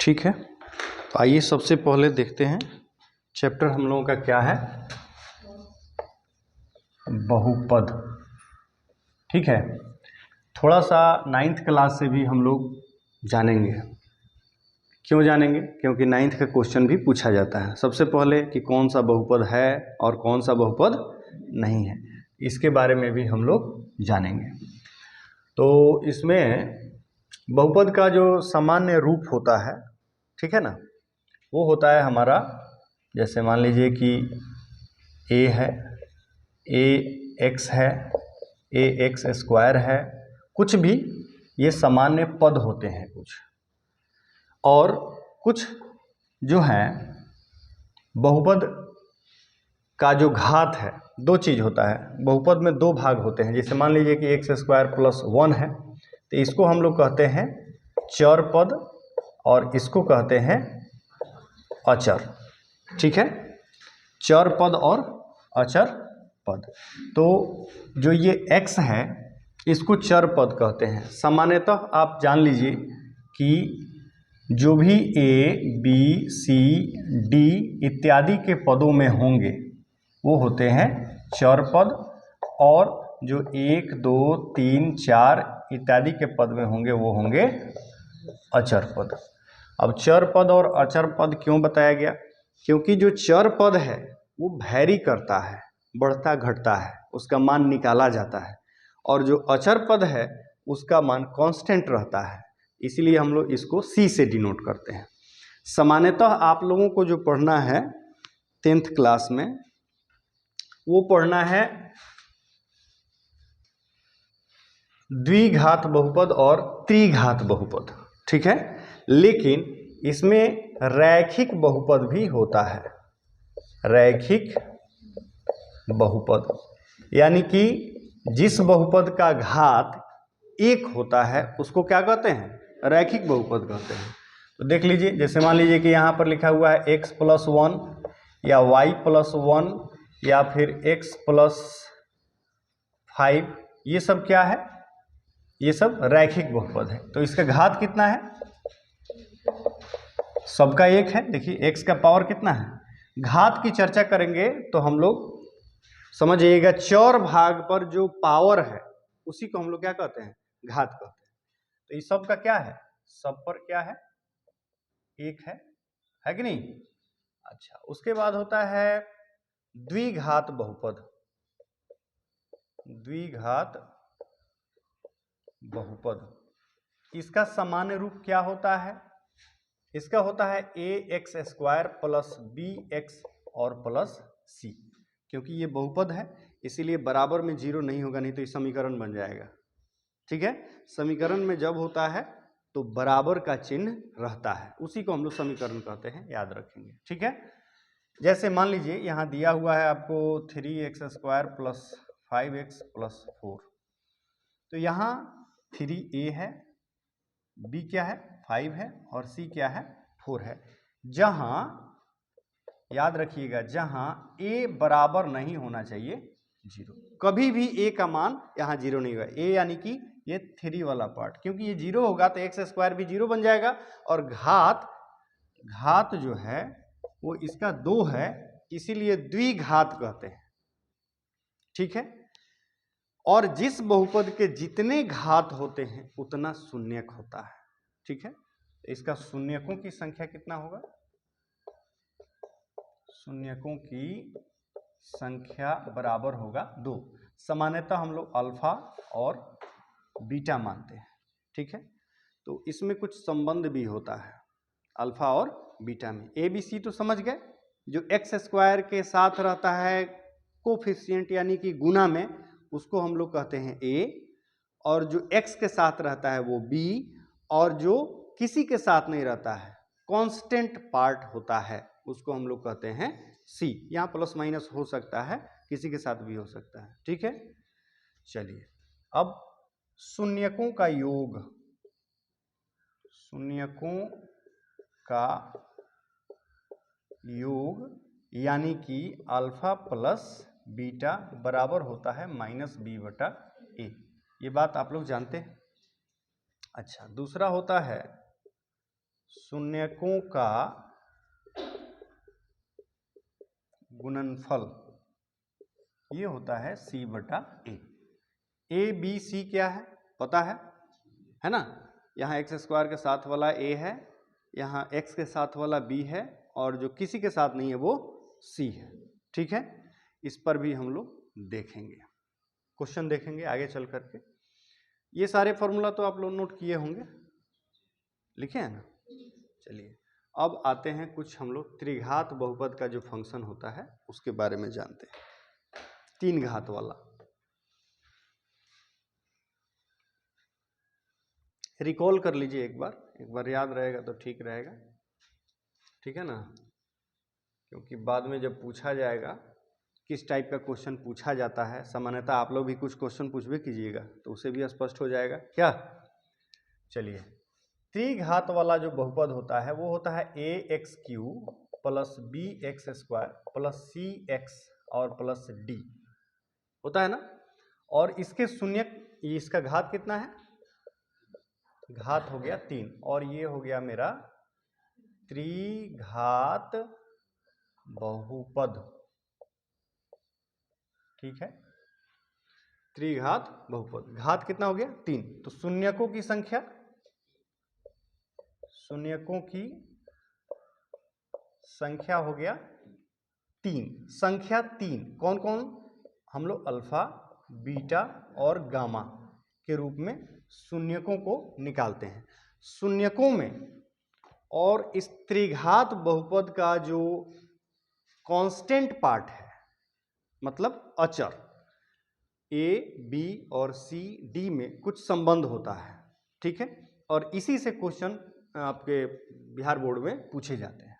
ठीक है, तो आइए सबसे पहले देखते हैं चैप्टर हम लोगों का क्या है, बहुपद। ठीक है, थोड़ा सा 9th क्लास से भी हम लोग जानेंगे। क्यों जानेंगे? क्योंकि 9th का क्वेश्चन भी पूछा जाता है सबसे पहले कि कौन सा बहुपद है और कौन सा बहुपद नहीं है, इसके बारे में भी हम लोग जानेंगे। तो इसमें बहुपद का जो सामान्य रूप होता है, ठीक है ना, वो होता है हमारा, जैसे मान लीजिए कि a है, ax है, ax स्क्वायर है, कुछ भी ये सामान्य पद होते हैं कुछ, और कुछ जो है बहुपद का जो घात है, दो चीज़ होता है। बहुपद में दो भाग होते हैं, जैसे मान लीजिए कि x स्क्वायर प्लस 1 है, तो इसको हम लोग कहते हैं चर पद और इसको कहते हैं अचर। ठीक है, चर पद और अचर पद। तो जो ये x है इसको चर पद कहते हैं। सामान्यतः आप जान लीजिए कि जो भी a, b, c, d इत्यादि के पदों में होंगे वो होते हैं चर पद, और जो 1, 2, 3, 4 इत्यादि के पद में होंगे वो होंगे अचर पद। अब चर पद और अचर पद क्यों बताया गया? क्योंकि जो चर पद है वो वैरी करता है, बढ़ता घटता है, उसका मान निकाला जाता है, और जो अचर पद है उसका मान कांस्टेंट रहता है, इसलिए हम लोग इसको c से डिनोट करते हैं। सामान्यतः आप लोगों को जो पढ़ना है 10th क्लास में, वो पढ़ना है द्विघात बहुपद और त्रिघात बहुपद। ठीक है, लेकिन इसमें रैखिक बहुपद भी होता है। रैखिक बहुपद यानी कि जिस बहुपद का घात 1 होता है उसको क्या कहते हैं? रैखिक बहुपद कहते हैं। तो देख लीजिए, जैसे मान लीजिए कि यहाँ पर लिखा हुआ है x प्लस 1 या y प्लस 1 या फिर x प्लस 5, ये सब क्या है? ये सब रैखिक बहुपद है। तो इसका घात कितना है? सबका 1 है। देखिए x का पावर कितना है। घात की चर्चा करेंगे तो हम लोग समझिएगा, चौर भाग पर जो पावर है उसी को हम लोग क्या कहते हैं? घात कहते हैं। तो इस सब का क्या है? सब पर क्या है? 1 है कि नहीं? अच्छा, उसके बाद होता है द्विघात बहुपद। द्विघात बहुपद, इसका सामान्य रूप क्या होता है? इसका होता है ax स्क्वायर प्लस bx और प्लस c। क्योंकि ये बहुपद है इसीलिए बराबर में 0 नहीं होगा, नहीं तो ये समीकरण बन जाएगा। ठीक है, समीकरण में जब होता है तो बराबर का चिन्ह रहता है, उसी को हम लोग समीकरण कहते हैं, याद रखेंगे। ठीक है, जैसे मान लीजिए यहाँ दिया हुआ है आपको 3x square plus 5x plus 4, तो यहाँ 3a है, b क्या है? 5 है, और c क्या है? 4 है। जहां याद रखिएगा, जहां a बराबर नहीं होना चाहिए 0, कभी भी a का मान यहाँ 0 नहीं होगा। a यानी कि ये 3 वाला पार्ट, क्योंकि ये 0 होगा तो x स्क्वायर भी 0 बन जाएगा, और घात जो है वो इसका 2 है, इसीलिए द्विघात कहते हैं। ठीक है, और जिस बहुपद के जितने घात होते हैं उतना शून्यक होता है। ठीक है, इसका शून्यकों की संख्या कितना होगा? शून्यकों की संख्या बराबर होगा 2। सामान्यतः हम लोग अल्फा और बीटा मानते हैं। ठीक है, तो इसमें कुछ संबंध भी होता है अल्फा और बीटा में। ए बी सी तो समझ गए, जो एक्स स्क्वायर के साथ रहता है कोफिशिएंट यानी कि गुना में, उसको हम लोग कहते हैं a, और जो x के साथ रहता है वो b, और जो किसी के साथ नहीं रहता है, कांस्टेंट पार्ट होता है, उसको हम लोग कहते हैं c। यहाँ प्लस माइनस हो सकता है, किसी के साथ भी हो सकता है। ठीक है, चलिए अब शून्यकों का योग, शून्यकों का योग यानी कि अल्फा प्लस बीटा बराबर होता है -b/a। ये बात आप लोग जानते हैं। अच्छा, दूसरा होता है शून्यकों का गुणनफल ये होता है c बटा ए बी सी क्या है पता है ना। यहाँ एक्स स्क्वायर के साथ वाला a है, यहाँ x के साथ वाला b है, और जो किसी के साथ नहीं है वो c है। ठीक है, इस पर भी हम लोग देखेंगे, क्वेश्चन देखेंगे आगे चल करके। ये सारे फॉर्मूला तो आप लोग नोट किए होंगे, लिखे हैं ना। चलिए अब आते हैं कुछ हम लोग त्रिघात बहुपद का जो फंक्शन होता है उसके बारे में जानते हैं। तीन घात वाला रिकॉल कर लीजिए एक बार याद रहेगा तो ठीक रहेगा, ठीक है ना। क्योंकि बाद में जब पूछा जाएगा किस टाइप का क्वेश्चन पूछा जाता है, सामान्यतः आप लोग भी कुछ क्वेश्चन पूछ भी कीजिएगा तो उसे भी स्पष्ट हो जाएगा क्या। चलिए, त्रिघात वाला जो बहुपद होता है वो होता है A X cube plus B X square plus C X और प्लस डी होता है ना। और इसके शून्यक, इसका घात कितना है, घात हो गया 3, और ये हो गया मेरा त्रिघात बहुपद। ठीक है, त्रिघात बहुपद, घात कितना हो गया 3, तो शून्यकों की संख्या, शून्यकों की संख्या हो गया 3, संख्या 3 कौन कौन, हम लोग अल्फा बीटा और गामा के रूप में शून्यकों को निकालते हैं। शून्यकों में और इस त्रिघात बहुपद का जो कांस्टेंट पार्ट है, मतलब अचर, ए बी और सी डी में कुछ संबंध होता है। ठीक है, और इसी से क्वेश्चन आपके बिहार बोर्ड में पूछे जाते हैं।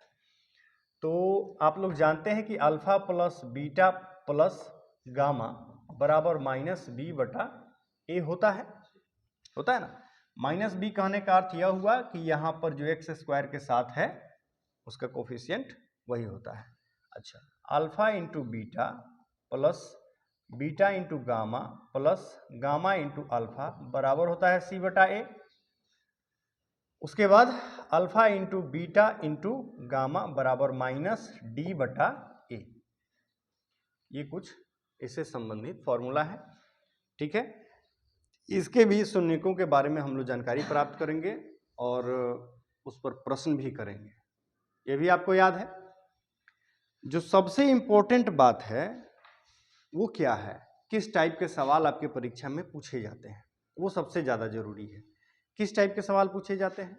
तो आप लोग जानते हैं कि alpha plus beta plus gamma बराबर माइनस बी बटा ए होता है ना। माइनस बी कहने का अर्थ यह हुआ कि यहाँ पर जो एक्स स्क्वायर के साथ है उसका कोफिशिएंट वही होता है। अच्छा, alpha into beta plus beta into gamma plus gamma into alpha बराबर होता है सी बटा ए। उसके बाद alpha into beta into gamma बराबर माइनस डी बटा ए। ये कुछ इससे संबंधित फॉर्मूला है। ठीक है, इसके भी शून्यकों के बारे में हम लोग जानकारी प्राप्त करेंगे और उस पर प्रश्न भी करेंगे, ये भी आपको याद है। जो सबसे इंपॉर्टेंट बात है वो क्या है, किस टाइप के सवाल आपके परीक्षा में पूछे जाते हैं, वो सबसे ज़्यादा जरूरी है। किस टाइप के सवाल पूछे जाते हैं,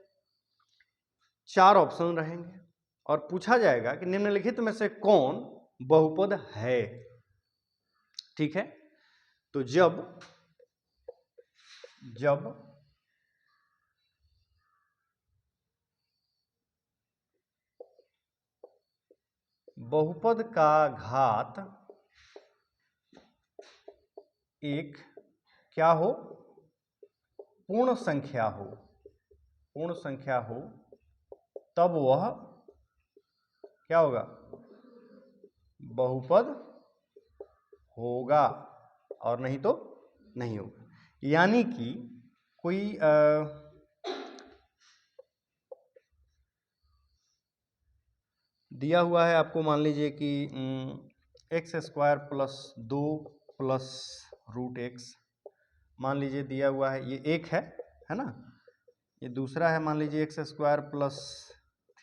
4 ऑप्शन रहेंगे और पूछा जाएगा कि निम्नलिखित में से कौन बहुपद है। ठीक है, तो जब बहुपद का घात एक क्या हो, पूर्ण संख्या हो, तब वह क्या होगा, बहुपद होगा, और नहीं तो नहीं होगा। यानी कि कोई दिया हुआ है आपको, मान लीजिए कि x square plus 2 plus root x, मान लीजिए दिया हुआ है, ये एक है ना। ये दूसरा है, मान लीजिए x square plus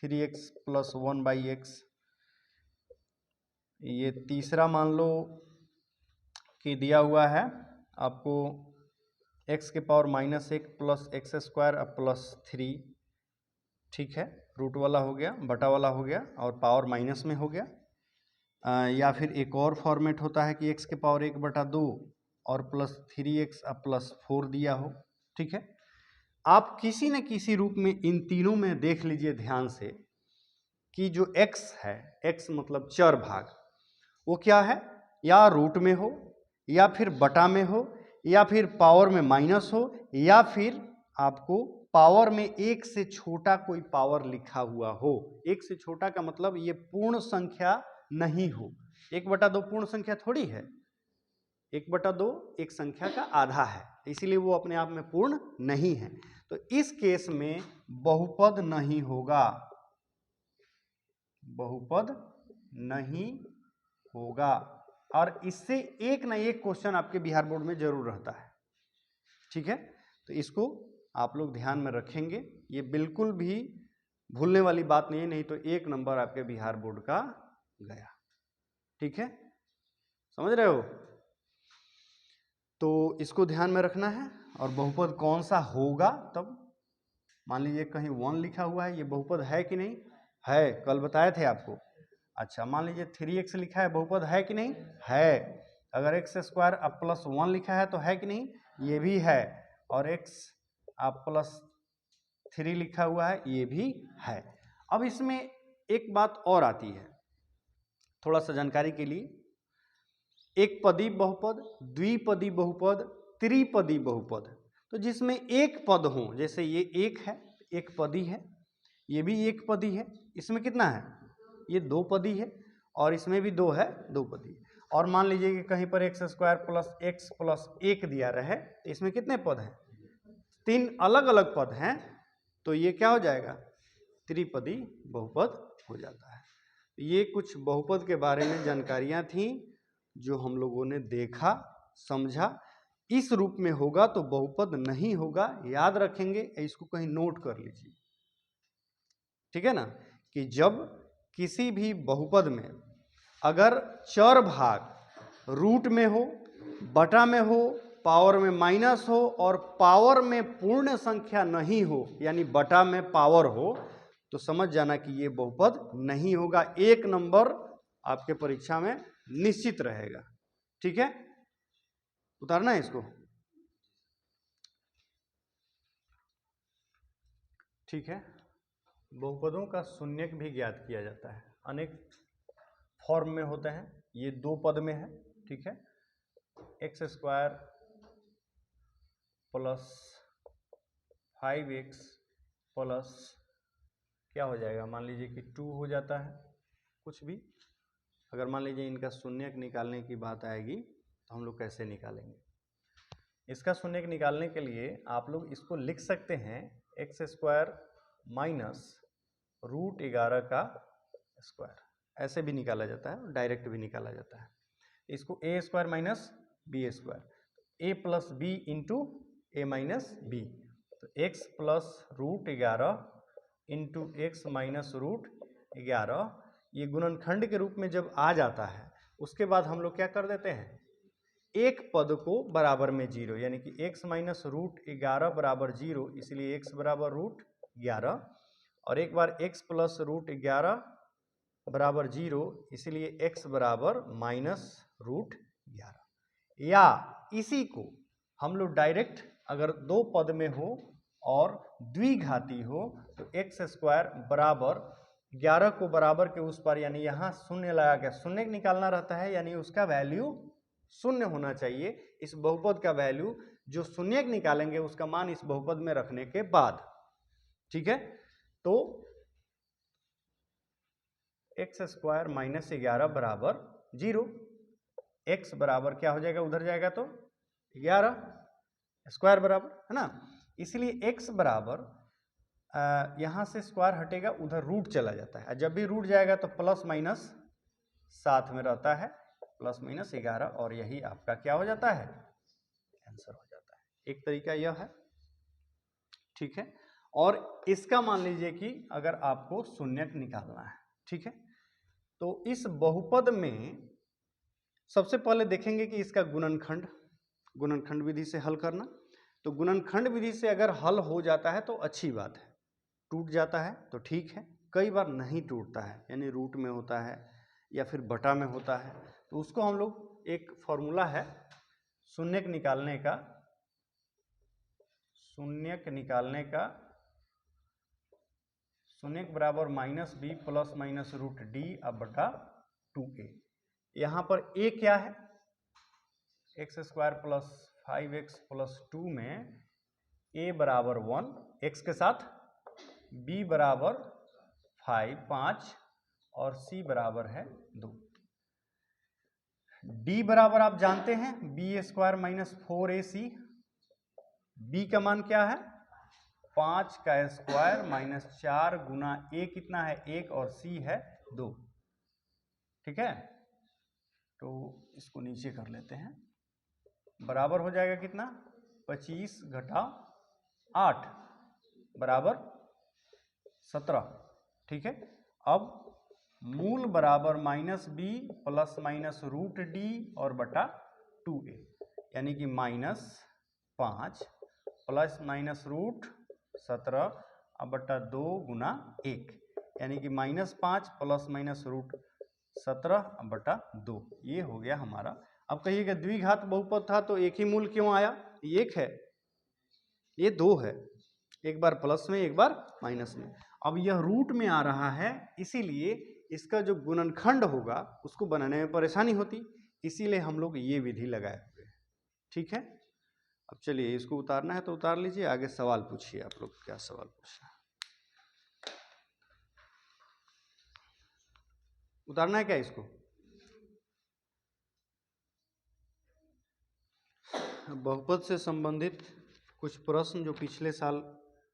3x plus 1/x। ये तीसरा मान लो कि दिया हुआ है आपको x के power -1 plus x square plus 3। ठीक है, रूट वाला हो गया, बटा वाला हो गया, और पावर माइनस में हो गया। या फिर एक और फॉर्मेट होता है कि x के पावर 1/2 और प्लस 3x प्लस 4 दिया हो। ठीक है, आप किसी न किसी रूप में इन तीनों में देख लीजिए ध्यान से कि जो x है, x मतलब चर भाग, वो क्या है, या रूट में हो, या फिर बटा में हो, या फिर पावर में माइनस हो, या फिर आपको पावर में एक से छोटा कोई पावर लिखा हुआ हो। एक से छोटा का मतलब ये पूर्ण संख्या नहीं हो। 1/2 पूर्ण संख्या थोड़ी है, 1/2 एक संख्या का आधा है, इसीलिए वो अपने आप में पूर्ण नहीं है। तो इस केस में बहुपद नहीं होगा, बहुपद नहीं होगा। और इससे एक ना एक क्वेश्चन आपके बिहार बोर्ड में जरूर रहता है, ठीक है। तो इसको आप लोग ध्यान में रखेंगे, ये बिल्कुल भी भूलने वाली बात नहीं है, नहीं तो 1 नंबर आपके बिहार बोर्ड का गया, ठीक है, समझ रहे हो। तो इसको ध्यान में रखना है। और बहुपद कौन सा होगा, तब मान लीजिए कहीं 1 लिखा हुआ है, ये बहुपद है कि नहीं है, कल बताए थे आपको। अच्छा, मान लीजिए 3x लिखा है, बहुपद है कि नहीं है। अगर x स्क्वायर अब प्लस 1 लिखा है तो है कि नहीं, ये भी है। और x अब प्लस 3 लिखा हुआ है, ये भी है। अब इसमें एक बात और आती है, थोड़ा सा जानकारी के लिए। एक पदी बहुपद, द्विपदी बहुपद, त्रिपदी बहुपद। तो जिसमें एक पद हो, जैसे ये एक है, एक पदी है, ये भी एक पदी है, इसमें कितना है, ये 2 पदी है, और इसमें भी 2 है, 2 पदी। और मान लीजिए कि कहीं पर x square plus x plus 1 दिया रहे, तो इसमें कितने पद हैं, 3 अलग अलग पद हैं, तो ये क्या हो जाएगा, त्रिपदी बहुपद हो जाता है। ये कुछ बहुपद के बारे में जानकारियां थी जो हम लोगों ने देखा, समझा। इस रूप में होगा तो बहुपद नहीं होगा, याद रखेंगे, इसको कहीं नोट कर लीजिए, ठीक है ना। कि जब किसी भी बहुपद में अगर चर भाग रूट में हो, बटा में हो, पावर में माइनस हो, और पावर में पूर्ण संख्या नहीं हो, यानी बटा में पावर हो, तो समझ जाना कि ये बहुपद नहीं होगा। 1 नंबर आपके परीक्षा में निश्चित रहेगा, ठीक है। उतारना है इसको, ठीक है। बहुपदों का शून्यक भी ज्ञात किया जाता है, अनेक फॉर्म में होते हैं। ये 2 पद में है, ठीक है। X square plus 5x plus क्या हो जाएगा, मान लीजिए कि 2 हो जाता है, कुछ भी। अगर मान लीजिए इनका शून्यक निकालने की बात आएगी तो हम लोग कैसे निकालेंगे। इसका शून्यक निकालने के लिए आप लोग इसको लिख सकते हैं एक्स स्क्वायर माइनस √11 का स्क्वायर, ऐसे भी निकाला जाता है, डायरेक्ट भी निकाला जाता है। इसको ए स्क्वायर माइनस बी स्क्वायर, ए प्लस बी इंटू ए माइनस बी, तो x plus √11 into x minus √11, ये गुणनखंड के रूप में जब आ जाता है, उसके बाद हम लोग क्या कर देते हैं, एक पद को बराबर में 0, यानी कि x माइनस √11 बराबर 0, इसलिए x बराबर √11, और एक बार x प्लस √11 बराबर 0, इसलिए x बराबर माइनस √11। या इसी को हम लोग डायरेक्ट अगर 2 पद में हो और द्विघाती हो, तो एक्स स्क्वायर बराबर 11 को बराबर के उस पर, यानी यहाँ शून्य लगा के शून्य निकालना रहता है, यानी उसका वैल्यू शून्य होना चाहिए। इस बहुपद का वैल्यू जो शून्य निकालेंगे उसका मान इस बहुपद में रखने के बाद, ठीक है। तो एक्स स्क्वायर माइनस 11 बराबर 0, एक्स बराबर क्या हो जाएगा, उधर जाएगा तो 11 स्क्वायर बराबर, है ना। इसलिए एक्स बराबर यहाँ से स्क्वायर हटेगा, उधर रूट चला जाता है, जब भी रूट जाएगा तो प्लस माइनस साथ में रहता है, प्लस माइनस 11, और यही आपका क्या हो जाता है, आंसर हो जाता है। एक तरीका यह है, ठीक है। और इसका मान लीजिए कि अगर आपको शून्यक निकालना है, ठीक है, तो इस बहुपद में सबसे पहले देखेंगे कि इसका गुणनखंड विधि से हल करना। तो गुणनखंड विधि से अगर हल हो जाता है तो अच्छी बात है, टूट जाता है तो ठीक है। कई बार नहीं टूटता है, यानी रूट में होता है या फिर बटा में होता है, तो उसको हम लोग एक फॉर्मूला है शून्यक निकालने का, शून्यक बराबर minus b plus minus √d अब बटा 2a। यहाँ पर a क्या है, x square plus 5x plus 2 में a बराबर 1 x के साथ, b बराबर 5 और c बराबर है 2। d बराबर आप जानते हैं B square minus 4ac, b का मान क्या है 5 का स्क्वायर माइनस 4 गुना ए कितना है 1 और सी है 2। ठीक है, तो इसको नीचे कर लेते हैं, बराबर हो जाएगा कितना 25 घटा 8 बराबर 17। ठीक है, अब मूल बराबर minus b plus minus root d और बटा 2a, यानी कि -5 प्लस माइनस रूट 17 अब बटा 2 गुना 1, यानी कि -5 प्लस माइनस रूट 17 अब बटा 2। ये हो गया हमारा। अब कहिएगा द्विघात बहुपद था तो एक ही मूल क्यों आया? ये 1 है, ये 2 है, एक बार प्लस में एक बार माइनस में। अब यह रूट में आ रहा है, इसीलिए इसका जो गुणनखंड होगा उसको बनाने में परेशानी होती, इसीलिए हम लोग ये विधि लगाए हुए हैं। ठीक है, अब चलिए इसको उतारना है तो उतार लीजिए, आगे सवाल पूछिए। आप लोग क्या सवाल पूछना है? उतारना है क्या इसको? बहुपद से संबंधित कुछ प्रश्न जो पिछले साल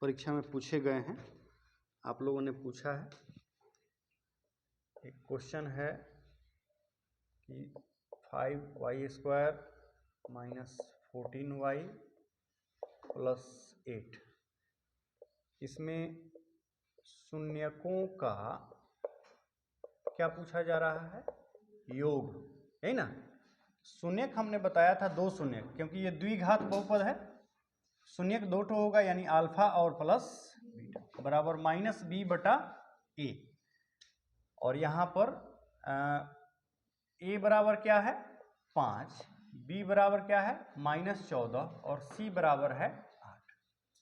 परीक्षा में पूछे गए हैं, आप लोगों ने पूछा है। एक क्वेश्चन है कि 5y² माइनस 14y प्लस 8, इसमें शून्यकों का क्या पूछा जा रहा है? योग, है ना। शून्यक हमने बताया था 2 शून्यक, क्योंकि ये द्विघात बहुपद है, शून्यक 2 ठो होगा, यानी अल्फा और प्लस बीटा बराबर -b बटा a। और यहाँ पर a बराबर क्या है 5, b बराबर क्या है -14 और c बराबर है 8।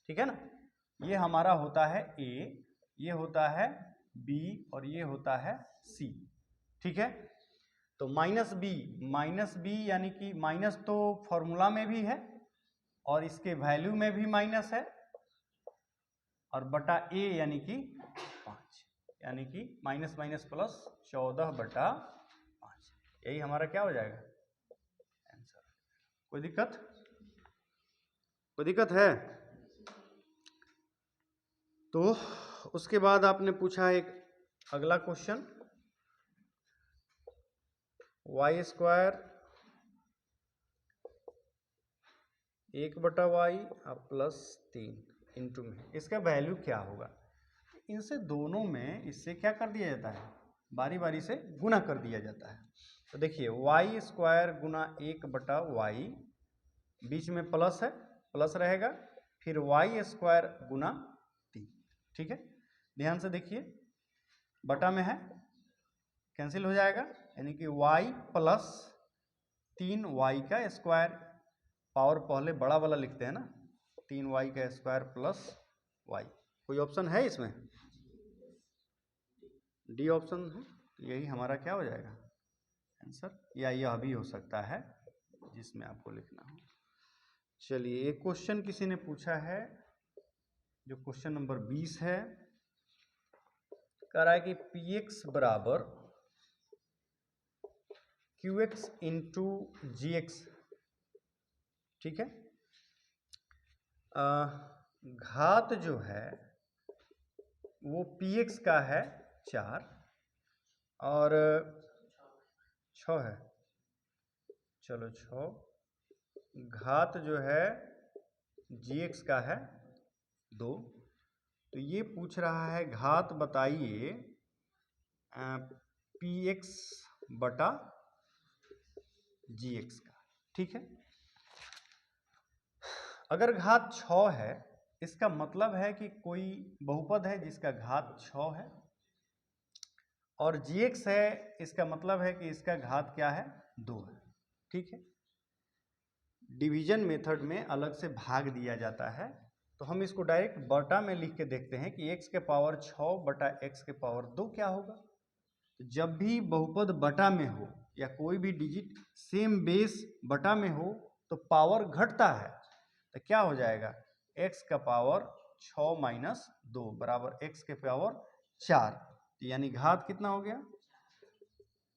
ठीक है ना, ये हमारा होता है a, ये होता है b और ये होता है c। ठीक है, तो -b यानी कि माइनस तो फॉर्मूला में भी है और इसके वैल्यू में भी माइनस है, और बटा a यानी कि 5, यानी कि माइनस माइनस प्लस 14 बटा 5, यही हमारा क्या हो जाएगा आंसर। कोई दिक्कत? कोई दिक्कत है? तो उसके बाद आपने पूछा एक अगला question, y² 1/y plus 3 into में, इसका वैल्यू क्या होगा? इनसे दोनों में इससे क्या कर दिया जाता है, बारी बारी से गुना कर दिया जाता है। तो देखिए y² गुना 1/y, बीच में प्लस है, प्लस रहेगा, फिर y² गुना 3। ठीक है, ध्यान से देखिए, बटा में है, कैंसिल हो जाएगा, यानी कि y प्लस 3y का स्क्वायर, पावर पहले बड़ा वाला लिखते हैं ना, 3y का स्क्वायर प्लस y। कोई ऑप्शन है इसमें? डी ऑप्शन है, यही हमारा क्या हो जाएगा आंसर, या यह भी हो सकता है जिसमें आपको लिखना हो। चलिए एक क्वेश्चन किसी ने पूछा है, जो क्वेश्चन नंबर 20 है, कह रहा है कि px बराबर qx इंटू gx। ठीक है, घात जो है वो px का है 4 और 6 है, चलो 6, घात जो है gx का है 2। तो ये पूछ रहा है घात बताइए px बटा gx का। ठीक है, अगर घात 6 है, इसका मतलब है कि कोई बहुपद है जिसका घात 6 है, और gx है, इसका मतलब है कि इसका घात क्या है 2 है। ठीक है, डिवीजन मेथड में अलग से भाग दिया जाता है, तो हम इसको डायरेक्ट बटा में लिख के देखते हैं कि x के पावर 6 बटा x के पावर 2 क्या होगा। तो जब भी बहुपद बटा में हो या कोई भी डिजिट सेम बेस बटा में हो तो पावर घटता है, तो क्या हो जाएगा x का पावर 6 माइनस 2 बराबर x के पावर 4, तो यानी घात कितना हो गया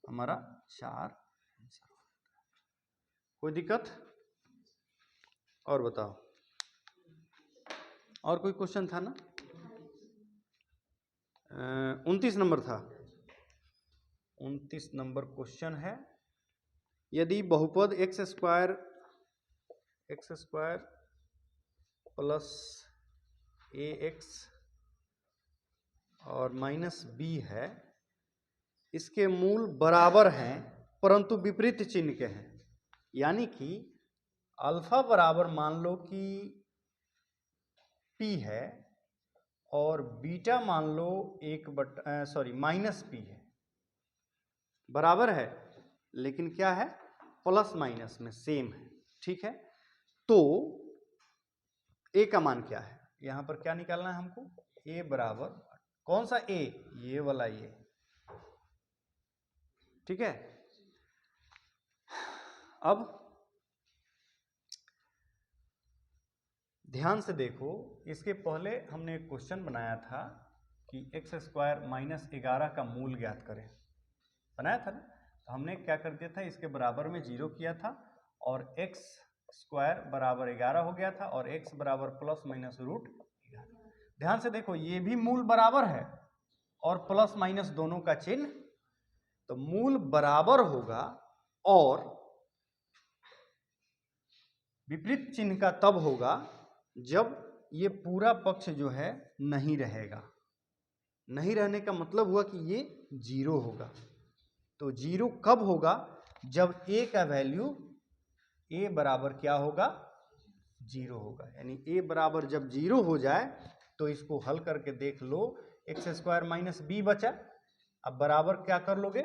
हमारा 4। कोई दिक्कत? और बताओ। और कोई क्वेश्चन था ना? 29 नंबर था। 29 नंबर क्वेश्चन है, यदि बहुपद एक्स स्क्वायर प्लस ए एक्स और माइनस बी है, इसके मूल बराबर हैं परंतु विपरीत चिन्ह के हैं। यानी कि अल्फा बराबर मान लो कि पी है और बीटा मान लो माइनस पी है, बराबर है लेकिन क्या है, प्लस माइनस में सेम है। ठीक है, तो ए का मान क्या है, यहां पर क्या निकालना है हमको, ए बराबर कौन सा ए, ये वाला ए। ठीक है, अब ध्यान से देखो, इसके पहले हमने एक क्वेश्चन बनाया था कि एक्स स्क्वायर माइनस 11 का मूल ज्ञात करें, बनाया था ना। तो हमने क्या कर दिया था, इसके बराबर में 0 किया था और एक्स स्क्वायर बराबर 11 हो गया था और एक्स बराबर प्लस माइनस रूट 11। ध्यान से देखो, ये भी मूल बराबर है और प्लस माइनस दोनों का चिन्ह, तो मूल बराबर होगा और विपरीत चिन्ह का तब होगा जब ये पूरा पक्ष जो है नहीं रहेगा। नहीं रहने का मतलब हुआ कि ये 0 होगा। तो 0 कब होगा, जब a का वैल्यू a बराबर क्या होगा, 0 होगा। यानी a बराबर जब 0 हो जाए तो इसको हल करके देख लो, एक्स स्क्वायर माइनस बी बचा, अब बराबर क्या कर लोगे,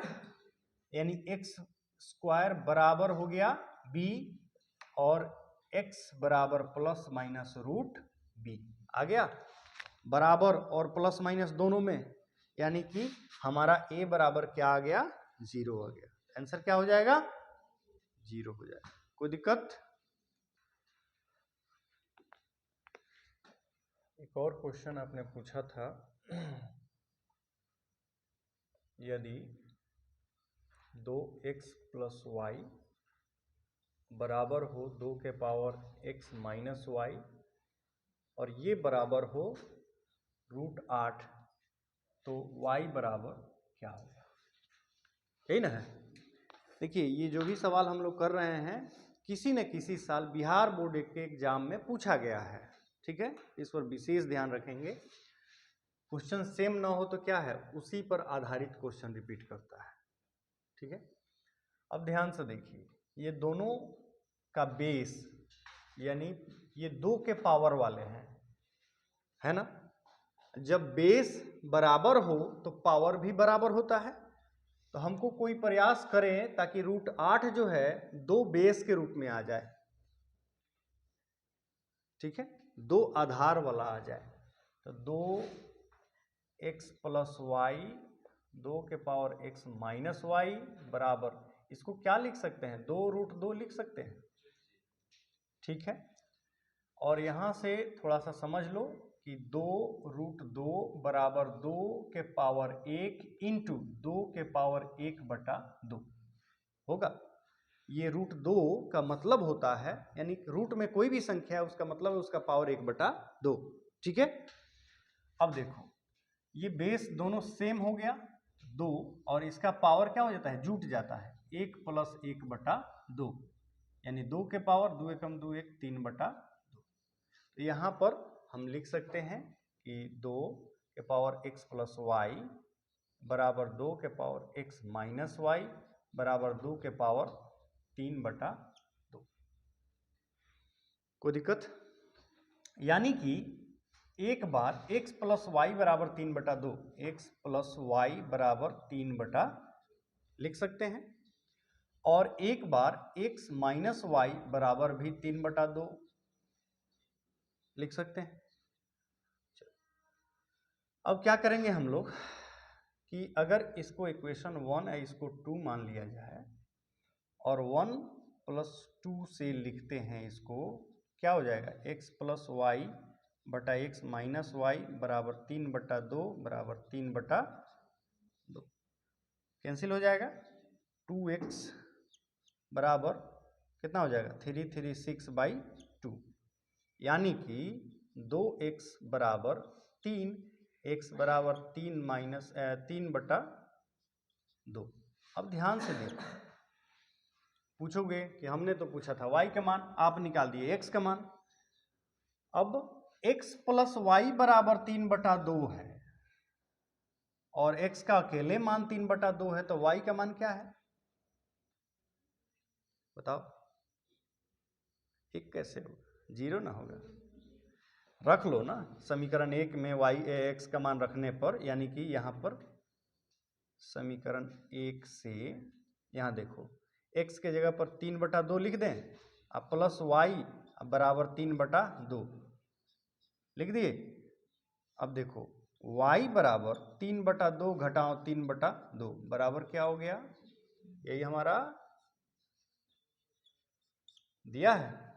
यानी एक्स स्क्वायर बराबर हो गया b और x बराबर प्लस माइनस रूट बी आ गया, बराबर और प्लस माइनस दोनों में, यानी कि हमारा a बराबर क्या आ गया, 0 आ गया। आंसर क्या हो जाएगा, 0 हो जाएगा। कोई दिक्कत? एक और क्वेश्चन आपने पूछा था, यदि 2x प्लस वाई बराबर हो 2 के पावर x माइनस वाई और ये बराबर हो रूट 8, तो y बराबर क्या होगा, यही ना है। देखिए, ये जो भी सवाल हम लोग कर रहे हैं, किसी न किसी साल बिहार बोर्ड के एग्जाम में पूछा गया है। ठीक है, इस पर विशेष ध्यान रखेंगे। क्वेश्चन सेम ना हो तो क्या है, उसी पर आधारित क्वेश्चन रिपीट करता है। ठीक है, अब ध्यान से देखिए, ये दोनों का बेस यानी ये 2 के पावर वाले हैं, है ना। जब बेस बराबर हो तो पावर भी बराबर होता है। तो हमको कोई प्रयास करें ताकि रूट 8 जो है 2 बेस के रूप में आ जाए। ठीक है, 2 आधार वाला आ जाए। तो 2x प्लस वाई 2 के पावर x माइनस वाई बराबर, इसको क्या लिख सकते हैं, 2 रूट 2 लिख सकते हैं। ठीक है, और यहां से थोड़ा सा समझ लो कि 2 रूट 2 बराबर 2 के पावर 1 इंटू 2 के पावर 1 बटा 2 होगा। ये रूट 2 का मतलब होता है, यानी रूट में कोई भी संख्या है उसका मतलब है उसका पावर 1 बटा 2। ठीक है, अब देखो, ये बेस दोनों सेम हो गया 2 और इसका पावर क्या हो जाता है, जुट जाता है, 1 प्लस 1 बटा 2, यानी 2 के पावर 2 एकम 2 1 3 बटा 2। तो यहाँ पर हम लिख सकते हैं कि 2 के पावर x प्लस वाई बराबर 2 के पावर x माइनस वाई बराबर 2 के पावर 3 बटा 2। कोई दिक्कत? यानी कि एक बार x प्लस वाई बराबर 3 बटा 2, x प्लस वाई बराबर 3 बटा लिख सकते हैं, और एक बार x माइनस वाई बराबर भी 3 बटा 2 लिख सकते हैं। अब क्या करेंगे हम लोग कि अगर इसको इक्वेशन 1 है, इसको 2 मान लिया जाए और 1 प्लस 2 से लिखते हैं, इसको क्या हो जाएगा, x प्लस वाई बटा x माइनस वाई बराबर 3 बटा 2 बराबर 3 बटा 2 कैंसिल हो जाएगा। 2x बराबर कितना हो जाएगा, 3 3 6 बाई 2, यानी कि 2x बराबर 3, x बराबर 3 माइनस 3/2। अब ध्यान से देखो, पूछोगे कि हमने तो पूछा था y का मान, आप निकाल दिए x का मान। अब x प्लस वाई बराबर 3/2 है और x का अकेले मान 3/2 है, तो y का मान क्या है बताओ? एक कैसे होगा? 0 ना होगा। रख लो ना समीकरण 1 में x का मान रखने पर, यानी कि यहाँ पर समीकरण 1 से यहाँ देखो x के जगह पर 3/2 लिख दें, अब प्लस y बराबर 3/2 लिख दिए। अब देखो y बराबर 3/2 घटाओ 3/2 बराबर क्या हो गया? यही हमारा दिया है।